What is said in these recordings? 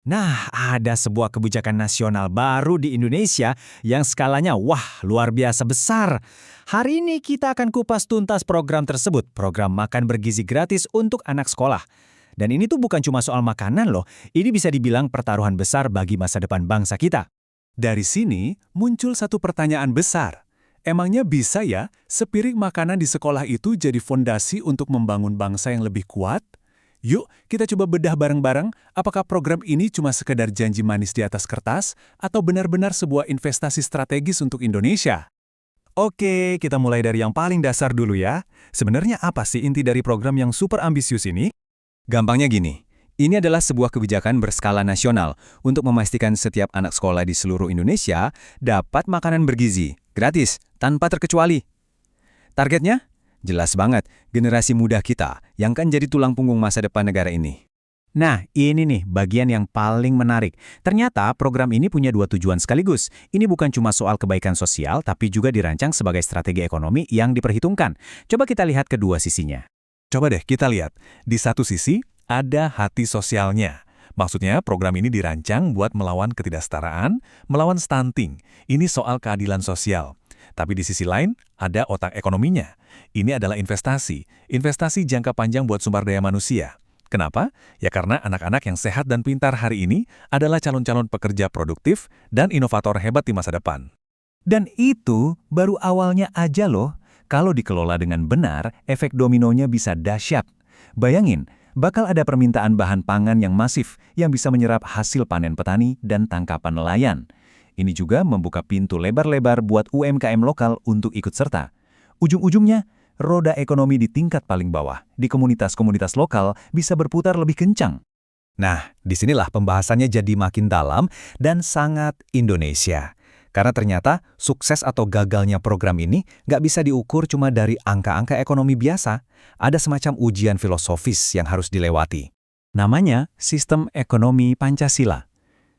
Nah, ada sebuah kebijakan nasional baru di Indonesia yang skalanya luar biasa besar. Hari ini kita akan kupas tuntas program tersebut, program makan bergizi gratis untuk anak sekolah. Dan ini tuh bukan cuma soal makanan loh, ini bisa dibilang pertaruhan besar bagi masa depan bangsa kita. Dari sini muncul satu pertanyaan besar. Emangnya bisa ya sepiring makanan di sekolah itu jadi fondasi untuk membangun bangsa yang lebih kuat? Yuk, kita coba bedah bareng-bareng apakah program ini cuma sekedar janji manis di atas kertas atau benar-benar sebuah investasi strategis untuk Indonesia? Oke, kita mulai dari yang paling dasar dulu ya. Sebenarnya apa sih inti dari program yang super ambisius ini? Gampangnya gini, ini adalah sebuah kebijakan berskala nasional untuk memastikan setiap anak sekolah di seluruh Indonesia dapat makanan bergizi, gratis, tanpa terkecuali. Targetnya? Jelas banget, generasi muda kita yang kan jadi tulang punggung masa depan negara ini. Nah, ini nih bagian yang paling menarik. Ternyata program ini punya dua tujuan sekaligus. Ini bukan cuma soal kebaikan sosial, tapi juga dirancang sebagai strategi ekonomi yang diperhitungkan. Coba kita lihat kedua sisinya. Coba deh kita lihat. Di satu sisi, ada hati sosialnya. Maksudnya program ini dirancang buat melawan ketidaksetaraan, melawan stunting. Ini soal keadilan sosial. Tapi di sisi lain, ada otak ekonominya. Ini adalah investasi. Investasi jangka panjang buat sumber daya manusia. Kenapa? Ya karena anak-anak yang sehat dan pintar hari ini adalah calon-calon pekerja produktif dan inovator hebat di masa depan. Dan itu baru awalnya aja loh. Kalau dikelola dengan benar, efek dominonya bisa dahsyat. Bayangin, bakal ada permintaan bahan pangan yang masif yang bisa menyerap hasil panen petani dan tangkapan nelayan. Ini juga membuka pintu lebar-lebar buat UMKM lokal untuk ikut serta. Ujung-ujungnya, roda ekonomi di tingkat paling bawah, di komunitas-komunitas lokal bisa berputar lebih kencang. Nah, disinilah pembahasannya jadi makin dalam dan sangat Indonesia. Karena ternyata sukses atau gagalnya program ini nggak bisa diukur cuma dari angka-angka ekonomi biasa. Ada semacam ujian filosofis yang harus dilewati. Namanya sistem ekonomi Pancasila.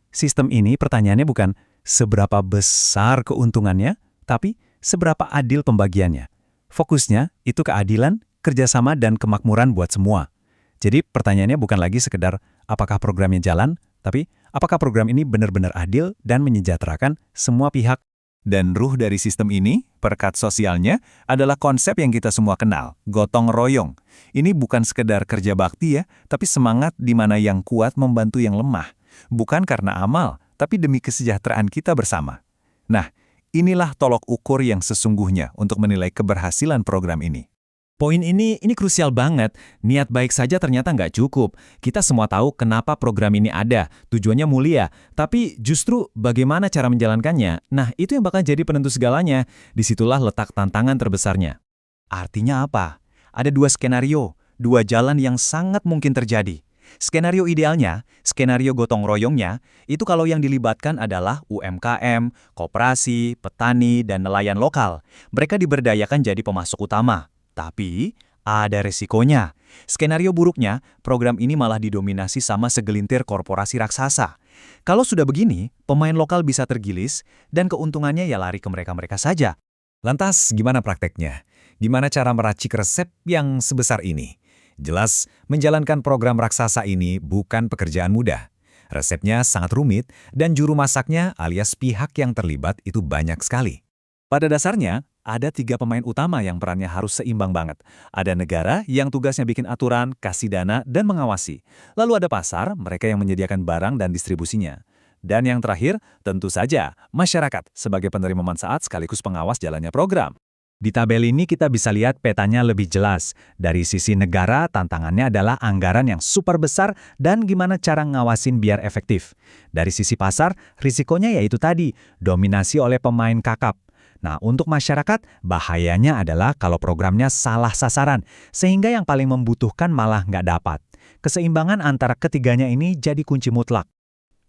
Sistem ini pertanyaannya bukan seberapa besar keuntungannya, tapi seberapa adil pembagiannya. Fokusnya itu keadilan, kerjasama, dan kemakmuran buat semua. Jadi pertanyaannya bukan lagi sekedar apakah programnya jalan, tapi apakah program ini benar-benar adil dan menyejahterakan semua pihak. Dan ruh dari sistem ini, perekat sosialnya, adalah konsep yang kita semua kenal, gotong royong. Ini bukan sekedar kerja bakti ya, tapi semangat di mana yang kuat membantu yang lemah. Bukan karena amal, tapi demi kesejahteraan kita bersama. Nah, inilah tolok ukur yang sesungguhnya untuk menilai keberhasilan program ini. Poin ini krusial banget. Niat baik saja ternyata nggak cukup. Kita semua tahu kenapa program ini ada, tujuannya mulia. Tapi justru bagaimana cara menjalankannya, nah itu yang bakal jadi penentu segalanya. Disitulah letak tantangan terbesarnya. Artinya apa? Ada dua skenario, dua jalan yang sangat mungkin terjadi. Skenario idealnya, skenario gotong royongnya, itu kalau yang dilibatkan adalah UMKM, koperasi, petani, dan nelayan lokal. Mereka diberdayakan jadi pemasok utama. Tapi, ada resikonya. Skenario buruknya, program ini malah didominasi sama segelintir korporasi raksasa. Kalau sudah begini, pemain lokal bisa tergilis, dan keuntungannya ya lari ke mereka-mereka saja. Lantas, gimana prakteknya? Gimana cara meracik resep yang sebesar ini? Jelas, menjalankan program raksasa ini bukan pekerjaan mudah. Resepnya sangat rumit, dan juru masaknya alias pihak yang terlibat itu banyak sekali. Pada dasarnya, ada 3 pemain utama yang perannya harus seimbang banget. Ada negara yang tugasnya bikin aturan, kasih dana, dan mengawasi. Lalu ada pasar, mereka yang menyediakan barang dan distribusinya. Dan yang terakhir, tentu saja, masyarakat sebagai penerima manfaat sekaligus pengawas jalannya program. Di tabel ini kita bisa lihat petanya lebih jelas. Dari sisi negara, tantangannya adalah anggaran yang super besar dan gimana cara ngawasin biar efektif. Dari sisi pasar, risikonya yaitu tadi, dominasi oleh pemain kakap. Nah, untuk masyarakat, bahayanya adalah kalau programnya salah sasaran, sehingga yang paling membutuhkan malah nggak dapat. Keseimbangan antara ketiganya ini jadi kunci mutlak.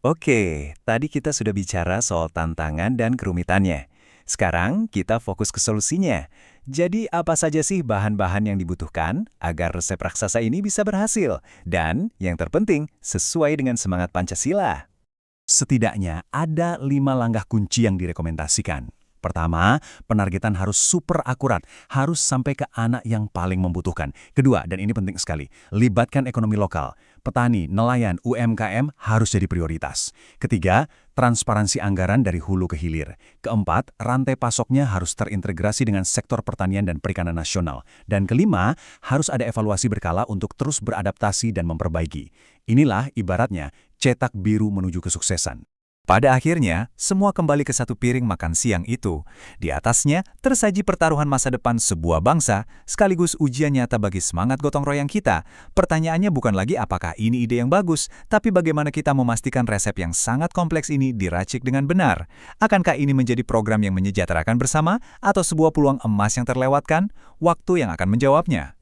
Oke, tadi kita sudah bicara soal tantangan dan kerumitannya. Sekarang kita fokus ke solusinya. Jadi apa saja sih bahan-bahan yang dibutuhkan agar resep raksasa ini bisa berhasil? Dan yang terpenting, sesuai dengan semangat Pancasila. Setidaknya ada 5 langkah kunci yang direkomendasikan. Pertama, penargetan harus super akurat, harus sampai ke anak yang paling membutuhkan. Kedua, dan ini penting sekali, libatkan ekonomi lokal. petani, nelayan, UMKM harus jadi prioritas. Ketiga, transparansi anggaran dari hulu ke hilir. Keempat, rantai pasoknya harus terintegrasi dengan sektor pertanian dan perikanan nasional. Dan kelima, harus ada evaluasi berkala untuk terus beradaptasi dan memperbaiki. Inilah ibaratnya cetak biru menuju kesuksesan. Pada akhirnya, semua kembali ke satu piring makan siang itu. Di atasnya, tersaji pertaruhan masa depan sebuah bangsa, sekaligus ujian nyata bagi semangat gotong royong kita. Pertanyaannya bukan lagi apakah ini ide yang bagus, tapi bagaimana kita memastikan resep yang sangat kompleks ini diracik dengan benar. Akankah ini menjadi program yang menyejahterakan bersama, atau sebuah peluang emas yang terlewatkan? Waktu yang akan menjawabnya.